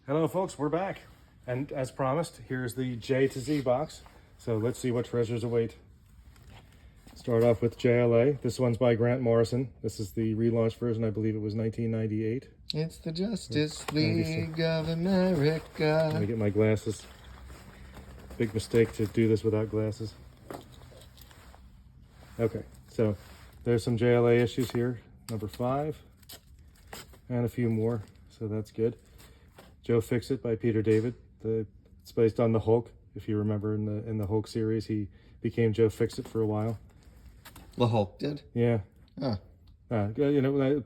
Hello folks, we're back. And as promised, here's the J to Z box. So let's see what treasures await. Start off with JLA. This one's by Grant Morrison. This is the relaunch version. I believe it was 1998. It's the Justice League of America. Let me get my glasses. Big mistake to do this without glasses. Okay, so there's some JLA issues here. Number 5. And a few more, so that's good. Joe Fixit by Peter David. It's based on the Hulk. If you remember in the Hulk series, he became Joe Fixit for a while. The Hulk did? Yeah. Huh.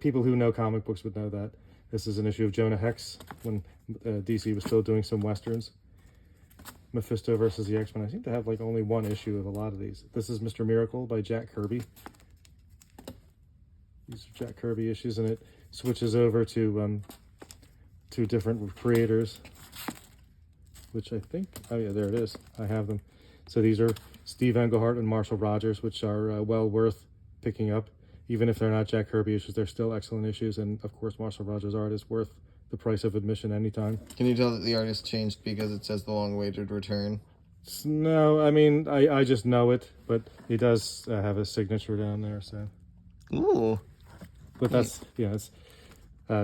People who know comic books would know that. This is an issue of Jonah Hex when DC was still doing some westerns. Mephisto versus the X-Men. I seem to have like only one issue of a lot of these. This is Mr. Miracle by Jack Kirby. These are Jack Kirby issues, and it switches over to two different creators, which I think, oh yeah, there it is. I have them. So these are Steve Englehart and Marshall Rogers, which are well worth picking up. Even if they're not Jack Kirby issues, they're still excellent issues. And of course, Marshall Rogers' art is worth the price of admission anytime. Can you tell that the artist changed because it says the long-awaited return? No, I mean, I just know it, but he does have a signature down there, so. Ooh. But that's, yeah, it's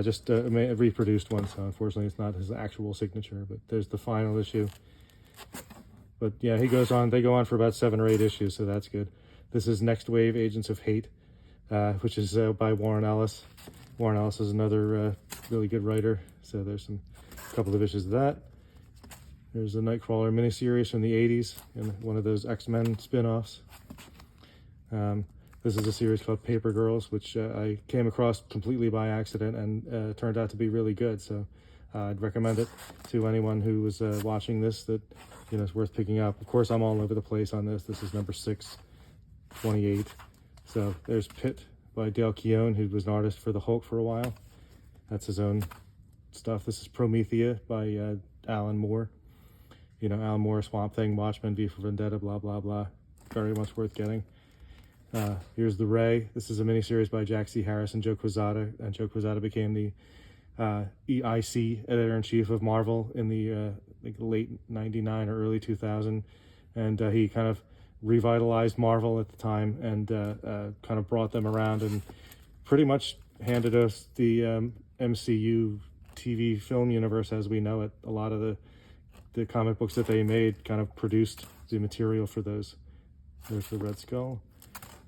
just a reproduced one, so unfortunately it's not his actual signature, but there's the final issue. But yeah, they go on for about 7 or 8 issues, so that's good. This is Next Wave Agents of Hate, which is by Warren Ellis. Warren Ellis is another really good writer, so there's a couple of issues of that. There's a Nightcrawler miniseries from the 80s, and one of those X-Men spin-offs. This is a series called Paper Girls, which I came across completely by accident and turned out to be really good. So I'd recommend it to anyone who was watching this that, it's worth picking up. Of course, I'm all over the place on this. This is number 628. So there's Pit by Dale Keown, who was an artist for the Hulk for a while. That's his own stuff. This is Promethea by Alan Moore. Alan Moore, Swamp Thing, Watchmen, V for Vendetta, blah, blah, blah. Very much worth getting. Here's The Ray. This is a miniseries by Jack C. Harris and Joe Quesada, and Joe Quesada became the EIC, editor-in-chief of Marvel, in the late 99 or early 2000, and he kind of revitalized Marvel at the time and kind of brought them around and pretty much handed us the MCU TV film universe as we know it. A lot of the comic books that they made kind of produced the material for those. There's the Red Skull.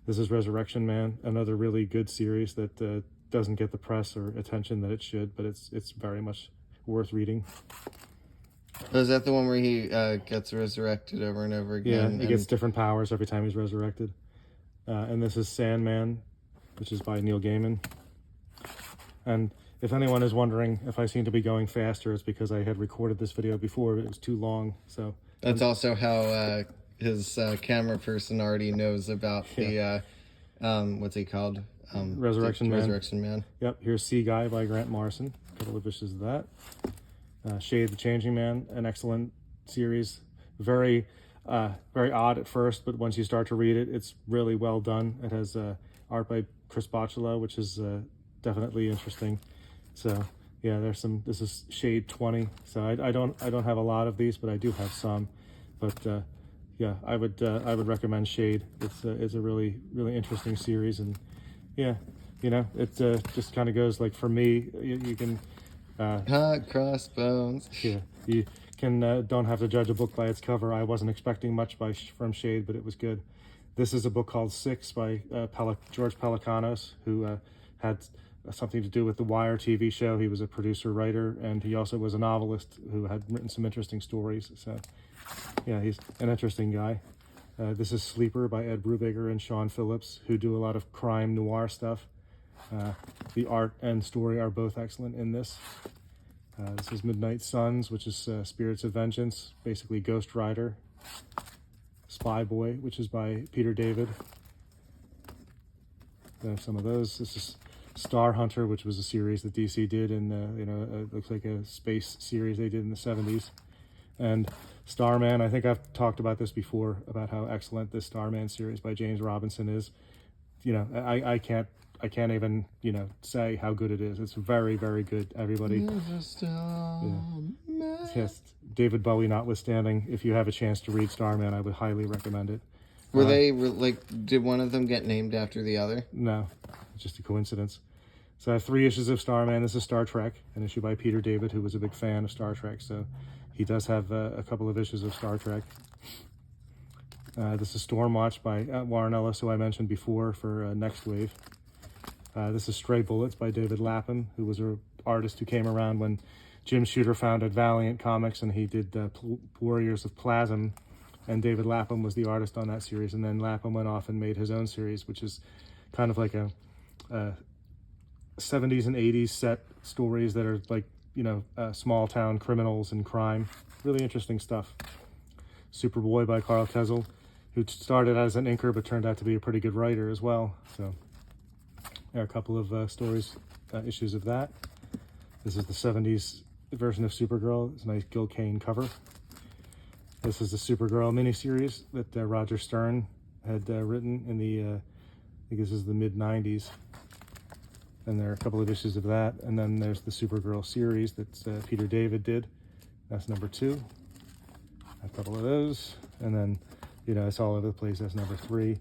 This is Resurrection Man, another really good series that doesn't get the press or attention that it should, but it's very much worth reading. Oh, is that the one where he gets resurrected over and over again? Yeah, he gets different powers every time he's resurrected. And this is Sandman, which is by Neil Gaiman. And if anyone is wondering if I seem to be going faster, it's because I had recorded this video before, but it was too long. So that's also how his camera person already knows about the what's he called? Resurrection Man. Resurrection Man. Yep. Here's Sea Guy by Grant Morrison. A couple of issues of that. Shade the Changing Man, an excellent series. Very odd at first, but once you start to read it, it's really well done. It has art by Chris Bocciolo, which is definitely interesting. So yeah, this is Shade 20. So I don't have a lot of these, but I do have some. But yeah, I would recommend Shade. It's a really, really interesting series, and yeah, it just kind of goes like, for me, you can Hot crossbones. Yeah, you can don't have to judge a book by its cover. I wasn't expecting much from Shade, but it was good. This is a book called Six by George Pelecanos, who had something to do with the Wire TV show. He was a producer, writer, and he also was a novelist who had written some interesting stories. So yeah, he's an interesting guy. This is Sleeper by Ed Brubaker and Sean Phillips, who do a lot of crime noir stuff. The art and story are both excellent in this. This is Midnight Suns, which is Spirits of Vengeance, basically Ghost Rider. Spy Boy, which is by Peter David. Some of those. This is Star Hunter, which was a series that DC did, and it looks like a space series they did in the 70s. And Starman, I think I've talked about this before, about how excellent this Starman series by James Robinson is. I can't I can't even, you know, say how good it is. It's very, very good. Everybody, yes, David Bowie notwithstanding, if you have a chance to read Starman, I would highly recommend it. Were they like? Did one of them get named after the other? No, it's just a coincidence. So I have 3 issues of Starman. This is Star Trek, an issue by Peter David, who was a big fan of Star Trek. So he does have a couple of issues of Star Trek. This is Stormwatch by Warren Ellis, who I mentioned before, for Next Wave. This is Stray Bullets by David Lapham, who was an artist who came around when Jim Shooter founded Valiant Comics, and he did Warriors of Plasm, and David Lapham was the artist on that series. And then Lapham went off and made his own series, which is kind of like a 70s and 80s set stories that are like, you know, small town criminals and crime. Really interesting stuff. Superboy by Carl Kesel, who started as an inker but turned out to be a pretty good writer as well. So there are a couple of issues of that. This is the 70s version of Supergirl. It's a nice Gil Kane cover. This is the Supergirl miniseries that Roger Stern had written in the, I think this is the mid-90s. And there are a couple of issues of that. And then there's the Supergirl series that Peter David did. That's number 2. A couple of those. And then, you know, it's all over the place. That's number 3.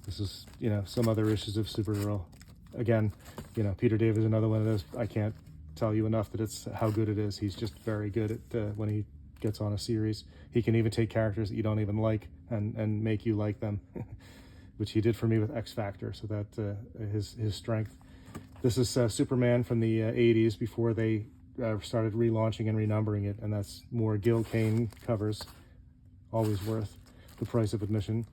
This is, you know, some other issues of Supergirl. Again, you know, Peter David is another one of those. I can't tell you enough that it's how good it is. He's just very good at when he gets on a series. He can even take characters that you don't even like and make you like them, which he did for me with X Factor. So that his strength. This is Superman from the 80s before they started relaunching and renumbering it, and that's more Gil Kane covers. Always worth the price of admission.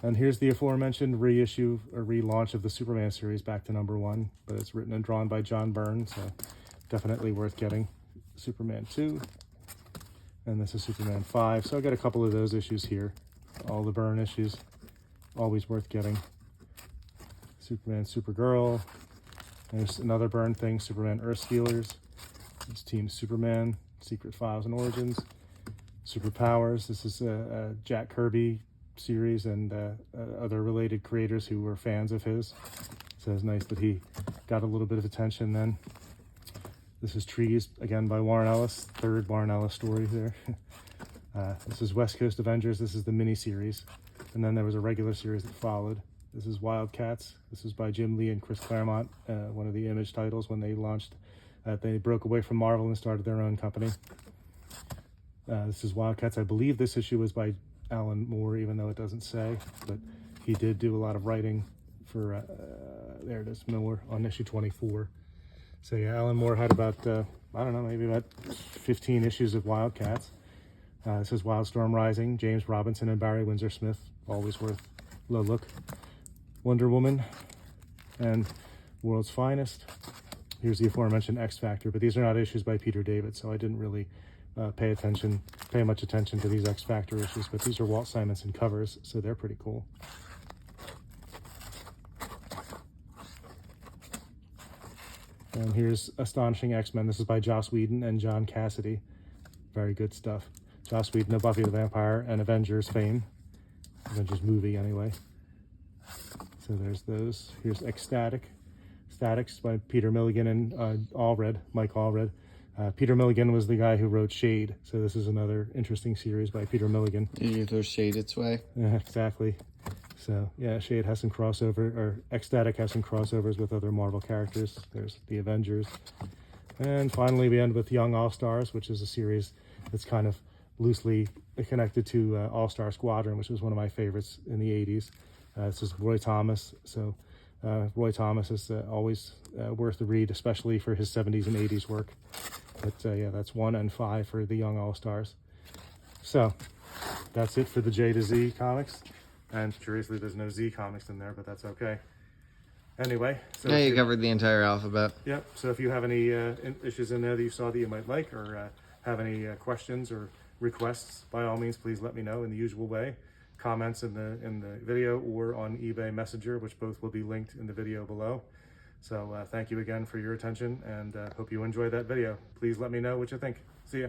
And here's the aforementioned reissue or relaunch of the Superman series back to number 1, but it's written and drawn by John Byrne, so definitely worth getting. Superman 2, and this is Superman 5. So I got a couple of those issues here. All the Byrne issues, always worth getting. Superman, Supergirl. There's another Byrne thing, Superman Earthstealers. It's Team Superman, Secret Files and Origins. Superpowers. This is a Jack Kirby series and other related creators who were fans of his. So it's nice that he got a little bit of attention then. This is Trees, again by Warren Ellis, 3rd Warren Ellis story there. This is West Coast Avengers. This is the mini-series. And then there was a regular series that followed. This is Wildcats. This is by Jim Lee and Chris Claremont, one of the Image titles when they launched. They broke away from Marvel and started their own company. This is Wildcats. I believe this issue was by Alan Moore, even though it doesn't say, but he did do a lot of writing for, there it is, Miller, on issue 24. So yeah, Alan Moore had about, I don't know, maybe about 15 issues of Wildcats. This is Wildstorm Rising, James Robinson and Barry Windsor Smith, always worth a look. Wonder Woman and World's Finest. Here's the aforementioned X Factor, but these are not issues by Peter David, so I didn't really pay much attention to these X Factor issues, but these are Walt Simonson covers, so they're pretty cool. And here's Astonishing X-Men. This is by Joss Whedon and John Cassidy. Very good stuff. Joss Whedon of Buffy the Vampire and Avengers fame. Avengers movie, anyway. So there's those. Here's Ecstatic. Statics by Peter Milligan and Mike Allred. Peter Milligan was the guy who wrote Shade, so this is another interesting series by Peter Milligan. You throw Shade its way. Yeah, exactly. So yeah, Shade has some crossover, or Ecstatic has some crossovers with other Marvel characters. There's the Avengers. And finally we end with Young All-Stars, which is a series that's kind of loosely connected to All-Star Squadron, which was one of my favorites in the 80s. This is Roy Thomas. So Roy Thomas is always worth the read, especially for his 70s and 80s work. But yeah, that's 1 and 5 for the Young All-Stars. So that's it for the J to Z comics. And curiously, there's no Z comics in there, but that's okay. Anyway. So yeah, you covered the entire alphabet. Yep. So if you have any issues in there that you saw that you might like, or have any questions or requests, by all means, please let me know in the usual way. Comments in the video or on eBay Messenger, which both will be linked in the video below. So thank you again for your attention, and hope you enjoyed that video. Please let me know what you think. See ya.